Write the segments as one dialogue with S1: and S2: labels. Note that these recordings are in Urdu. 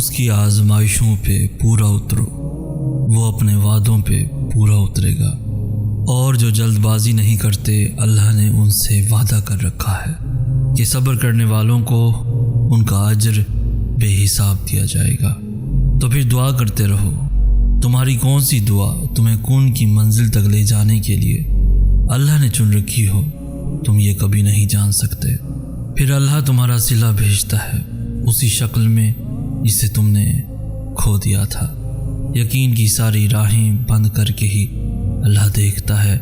S1: اس کی آزمائشوں پہ پورا اترو، وہ اپنے وعدوں پہ پورا اترے گا، اور جو جلد بازی نہیں کرتے اللہ نے ان سے وعدہ کر رکھا ہے کہ صبر کرنے والوں کو ان کا اجر بے حساب دیا جائے گا۔ تو پھر دعا کرتے رہو، تمہاری کون سی دعا تمہیں کون کی منزل تک لے جانے کے لیے اللہ نے چن رکھی ہو تم یہ کبھی نہیں جان سکتے۔ پھر اللہ تمہارا صلہ بھیجتا ہے اسی شکل میں جسے تم نے کھو دیا تھا۔ یقین کی ساری راہیں بند کر کے ہی اللہ دیکھتا ہے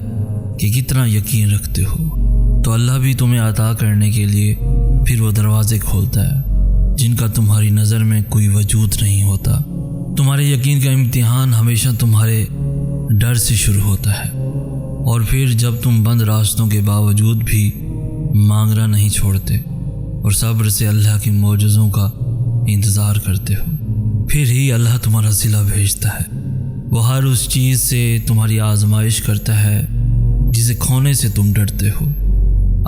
S1: کہ کتنا یقین رکھتے ہو، تو اللہ بھی تمہیں عطا کرنے کے لیے پھر وہ دروازے کھولتا ہے جن کا تمہاری نظر میں کوئی وجود نہیں ہوتا۔ تمہارے یقین کا امتحان ہمیشہ تمہارے ڈر سے شروع ہوتا ہے، اور پھر جب تم بند راستوں کے باوجود بھی مانگنا نہیں چھوڑتے اور صبر سے اللہ کے معجزوں کا انتظار کرتے ہو، پھر ہی اللہ تمہارا صلہ بھیجتا ہے۔ وہ ہر اس چیز سے تمہاری آزمائش کرتا ہے جسے کھونے سے تم ڈرتے ہو۔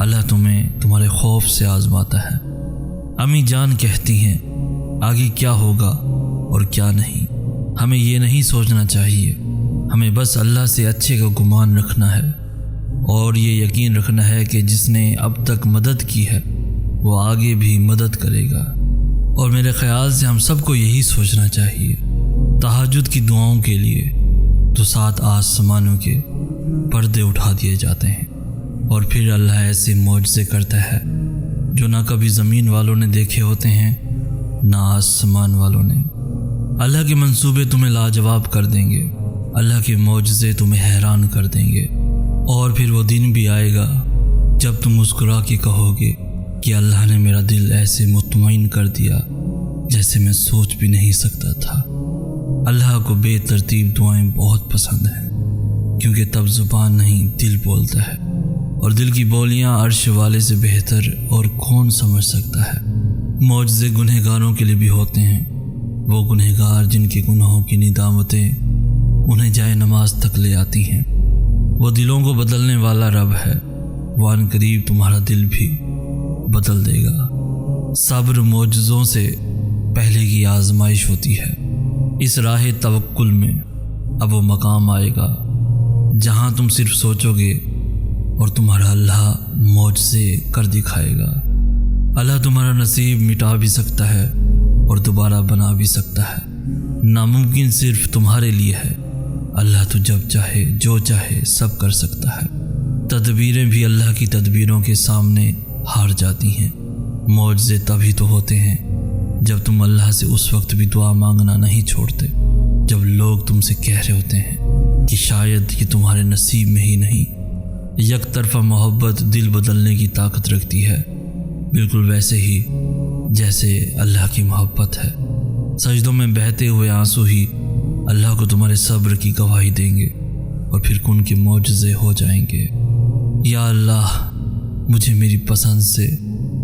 S1: اللہ تمہیں تمہارے خوف سے آزماتا ہے۔ امی جان کہتی ہیں آگے کیا ہوگا اور کیا نہیں، ہمیں یہ نہیں سوچنا چاہیے، ہمیں بس اللہ سے اچھے کا گمان رکھنا ہے، اور یہ یقین رکھنا ہے کہ جس نے اب تک مدد کی ہے وہ آگے بھی مدد کرے گا۔ اور میرے خیال سے ہم سب کو یہی سوچنا چاہیے۔ تہجد کی دعاؤں کے لیے تو 7 آسمانوں کے پردے اٹھا دیے جاتے ہیں، اور پھر اللہ ایسے معجزے کرتا ہے جو نہ کبھی زمین والوں نے دیکھے ہوتے ہیں نہ آسمان والوں نے۔ اللہ کے منصوبے تمہیں لاجواب کر دیں گے، اللہ کے معجزے تمہیں حیران کر دیں گے، اور پھر وہ دن بھی آئے گا جب تم مسکرا کے کہو گے کہ اللہ نے میرا دل ایسے مطمئن کر دیا جیسے میں سوچ بھی نہیں سکتا تھا۔ اللہ کو بے ترتیب دعائیں بہت پسند ہیں، کیونکہ تب زبان نہیں دل بولتا ہے، اور دل کی بولیاں عرش والے سے بہتر اور کون سمجھ سکتا ہے۔ معجزے گنہگاروں کے لیے بھی ہوتے ہیں، وہ گنہگار جن کے گناہوں کی ندامتیں انہیں جائے نماز تک لے آتی ہیں۔ وہ دلوں کو بدلنے والا رب ہے، وہ ان قریب تمہارا دل بھی بدل دے گا۔ صبر معجزوں سے پہلے کی آزمائش ہوتی ہے۔ اس راہ توکل میں اب وہ مقام آئے گا جہاں تم صرف سوچو گے اور تمہارا اللہ معجزے کر دکھائے گا۔ اللہ تمہارا نصیب مٹا بھی سکتا ہے اور دوبارہ بنا بھی سکتا ہے۔ ناممکن صرف تمہارے لیے ہے، اللہ تو جب چاہے جو چاہے سب کر سکتا ہے۔ تدبیریں بھی اللہ کی تدبیروں کے سامنے ہار جاتی ہیں۔ معجزے تبھی تو ہوتے ہیں جب تم اللہ سے اس وقت بھی دعا مانگنا نہیں چھوڑتے جب لوگ تم سے کہہ رہے ہوتے ہیں کہ شاید یہ تمہارے نصیب میں ہی نہیں۔ یک طرفہ محبت دل بدلنے کی طاقت رکھتی ہے، بالکل ویسے ہی جیسے اللہ کی محبت ہے۔ سجدوں میں بہتے ہوئے آنسو ہی اللہ کو تمہارے صبر کی گواہی دیں گے، اور پھر ان کے معجزے ہو جائیں گے۔ یا اللہ مجھے میری پسند سے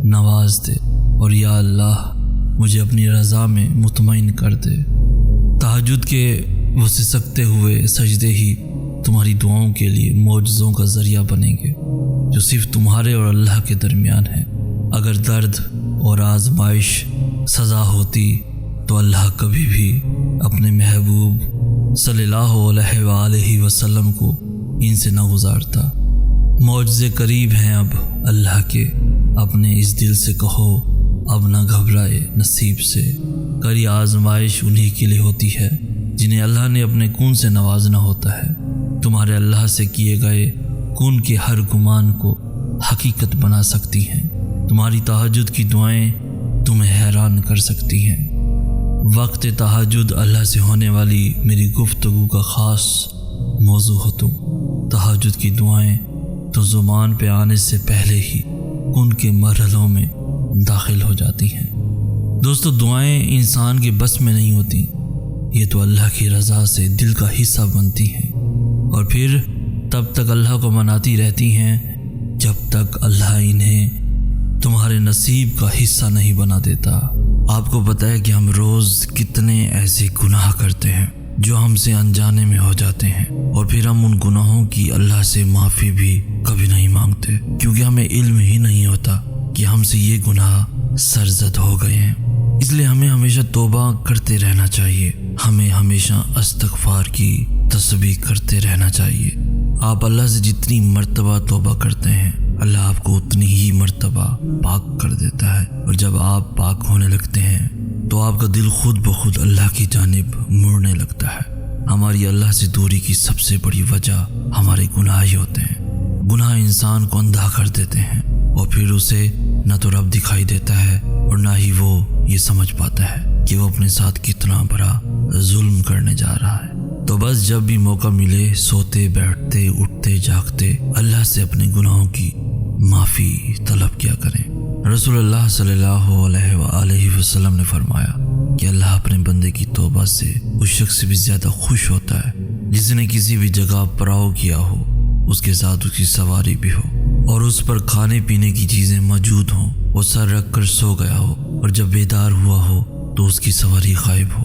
S1: نواز دے، اور یا اللہ مجھے اپنی رضا میں مطمئن کر دے۔ تہجد کے وہ سسکتے ہوئے سجدے ہی تمہاری دعاؤں کے لیے معجزوں کا ذریعہ بنیں گے جو صرف تمہارے اور اللہ کے درمیان ہیں۔ اگر درد اور آزمائش سزا ہوتی تو اللہ کبھی بھی اپنے محبوب صلی اللہ علیہ وآلہ وسلم کو ان سے نہ گزارتا۔ معجزے قریب ہیں اب اللہ کے، اپنے اس دل سے کہو اب نہ گھبرائے نصیب سے۔ کری آزمائش انہی کے لیے ہوتی ہے جنہیں اللہ نے اپنے کون سے نوازنا ہوتا ہے۔ تمہارے اللہ سے کیے گئے کون کے ہر گمان کو حقیقت بنا سکتی ہیں۔ تمہاری تہجد کی دعائیں تمہیں حیران کر سکتی ہیں۔ وقت تہجد اللہ سے ہونے والی میری گفتگو کا خاص موضوع ہو تم۔ تہجد کی دعائیں تو زبان پہ آنے سے پہلے ہی ان کے مرحلوں میں داخل ہو جاتی ہیں۔ دوستو، دعائیں انسان کے بس میں نہیں ہوتی، یہ تو اللہ کی رضا سے دل کا حصہ بنتی ہیں، اور پھر تب تک اللہ کو مناتی رہتی ہیں جب تک اللہ انہیں تمہارے نصیب کا حصہ نہیں بنا دیتا۔ آپ کو پتہ ہے کہ ہم روز کتنے ایسے گناہ کرتے ہیں جو ہم سے انجانے میں ہو جاتے ہیں، اور پھر ہم ان گناہوں کی اللہ سے معافی بھی کبھی نہیں مانگتے، کیونکہ ہمیں علم ہی نہیں ہوتا کہ ہم سے یہ گناہ سرزد ہو گئے ہیں۔ اس لیے ہمیں ہمیشہ توبہ کرتے رہنا چاہیے، ہمیں ہمیشہ استغفار کی تسبیح کرتے رہنا چاہیے۔ آپ اللہ سے جتنی مرتبہ توبہ کرتے ہیں اللہ آپ کو اتنی ہی مرتبہ پاک کر دیتا ہے، اور جب آپ پاک ہونے لگتے ہیں تو آپ کا دل خود بخود اللہ کی جانب مڑنے لگتا ہے۔ ہماری اللہ سے دوری کی سب سے بڑی وجہ ہمارے گناہ ہی ہوتے ہیں۔ گناہ انسان کو اندھا کر دیتے ہیں اور پھر اسے نہ تو رب دکھائی دیتا ہے اور نہ ہی وہ یہ سمجھ پاتا ہے کہ وہ اپنے ساتھ کتنا بڑا ظلم کرنے جا رہا ہے۔ تو بس جب بھی موقع ملے سوتے بیٹھتے اٹھتے جاگتے اللہ سے اپنے گناہوں کی معافی طلب کیا کریں۔ رسول اللہ صلی اللہ علیہ وآلہ وسلم نے فرمایا کہ اللہ اپنے بندے کی توبہ سے اس شخص سے بھی زیادہ خوش ہوتا ہے جس نے کسی بھی جگہ پڑاؤ کیا ہو، اس کے ساتھ اس کی سواری بھی ہو اور اس پر کھانے پینے کی چیزیں موجود ہوں، وہ سر رکھ کر سو گیا ہو اور جب بیدار ہوا ہو تو اس کی سواری غائب ہو۔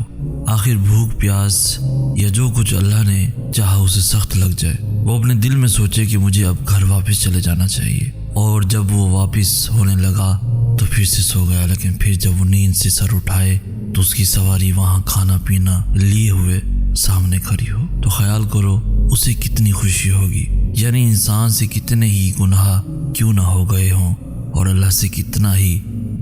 S1: آخر بھوک پیاس یا جو کچھ اللہ نے چاہا اسے سخت لگ جائے، وہ اپنے دل میں سوچے کہ مجھے اب گھر واپس چلے جانا چاہیے، اور جب وہ واپس ہونے لگا تو پھر سے سو گیا، لیکن پھر جب وہ نیند سے سر اٹھائے تو اس کی سواری وہاں کھانا پینا لیے ہوئے سامنے کھڑی ہو، تو خیال کرو اسے کتنی خوشی ہوگی۔ یعنی انسان سے کتنے ہی گناہ کیوں نہ ہو گئے ہوں اور اللہ سے کتنا ہی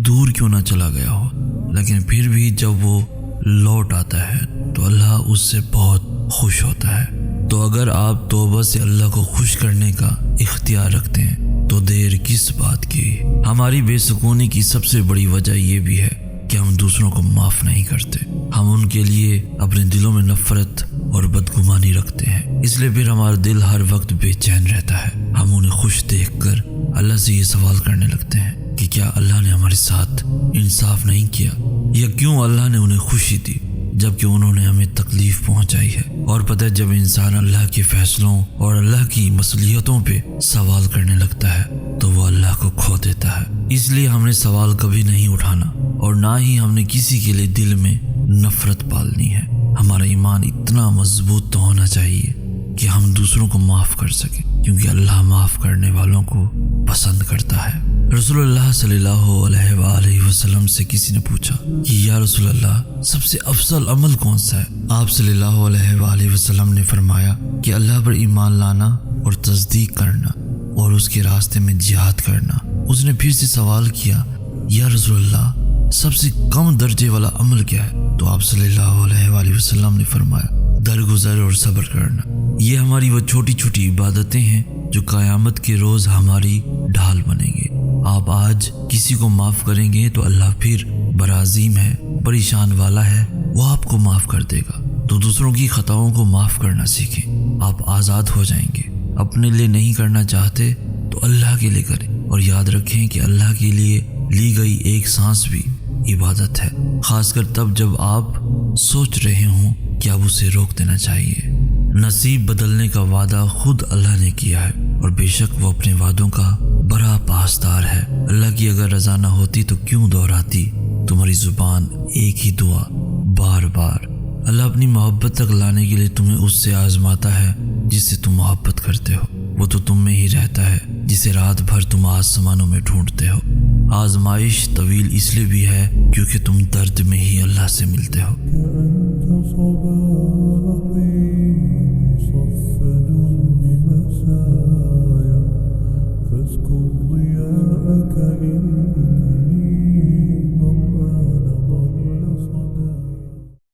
S1: دور کیوں نہ چلا گیا ہو، لیکن پھر بھی جب وہ لوٹ آتا ہے تو اللہ اس سے بہت خوش ہوتا ہے۔ تو اگر آپ توبہ سے اللہ کو خوش کرنے کا اختیار رکھتے ہیں تو دیر کس بات کی۔ ہماری بے سکونی کی سب سے بڑی وجہ یہ بھی ہے کہ ہم دوسروں کو معاف نہیں کرتے، ہم ان کے لیے اپنے دلوں میں نفرت اور بدگمانی رکھتے ہیں، اس لیے پھر ہمارا دل ہر وقت بے چین رہتا ہے۔ ہم انہیں خوش دیکھ کر اللہ سے یہ سوال کرنے لگتے ہیں کہ کیا اللہ نے ہمارے ساتھ انصاف نہیں کیا، یا کیوں اللہ نے انہیں خوشی دی جبکہ انہوں نے ہمیں تکلیف پہنچائی ہے۔ اور پتہ ہے جب انسان اللہ کے فیصلوں اور اللہ کی مصلحتوں پہ سوال کرنے لگتا ہے تو وہ اللہ کو کھو دیتا ہے۔ اس لیے ہم نے سوال کبھی نہیں اٹھانا اور نہ ہی ہم نے کسی کے لیے دل میں نفرت پالنی ہے۔ ہمارا ایمان اتنا مضبوط تو ہونا چاہیے کہ ہم دوسروں کو معاف کر سکیں، کیونکہ اللہ معاف کرنے والوں کو پسند کرتا ہے۔ رسول اللہ صلی اللہ علیہ وآلہ وسلم سے کسی نے پوچھا کہ یا رسول اللہ سب سے افضل عمل کون سا ہے؟ آپ صلی اللہ علیہ وآلہ وسلم نے فرمایا کہ اللہ پر ایمان لانا اور تصدیق کرنا اور اس کے راستے میں جہاد کرنا۔ اس نے پھر سے سوال کیا یا رسول اللہ سب سے کم درجے والا عمل کیا ہے؟ تو آپ صلی اللہ علیہ وآلہ وسلم نے فرمایا درگزر اور صبر کرنا۔ یہ ہماری وہ چھوٹی چھوٹی عبادتیں ہیں جو قیامت کے روز ہماری ڈھال بنیں گے۔ آپ آج کسی کو معاف کریں گے تو اللہ پھر برعظیم ہے، بڑی شان والا ہے، وہ آپ کو معاف کر دے گا۔ تو دوسروں کی خطاؤں کو معاف کرنا سیکھیں، آپ آزاد ہو جائیں گے۔ اپنے لیے نہیں کرنا چاہتے تو اللہ کے لیے کریں، اور یاد رکھیں کہ اللہ کے لیے لی گئی ایک سانس بھی عبادت ہے، خاص کر تب جب آپ سوچ رہے ہوں کہ اب اسے روک دینا چاہیے۔ نصیب بدلنے کا وعدہ خود اللہ نے کیا ہے، اور بے شک وہ اپنے وعدوں کا بڑا پاسدار ہے۔ اللہ کی اگر رضا نہ ہوتی تو کیوں دہراتی تمہاری زبان ایک ہی دعا بار بار۔ اللہ اپنی محبت تک لانے کے لیے تمہیں اس سے آزماتا ہے جس سے تم محبت کرتے ہو، وہ تو تم میں ہی رہتا ہے جسے رات بھر تم آسمانوں میں ڈھونڈتے ہو۔ آزمائش طویل اس لیے بھی ہے کیونکہ تم درد میں ہی اللہ سے ملتے ہو۔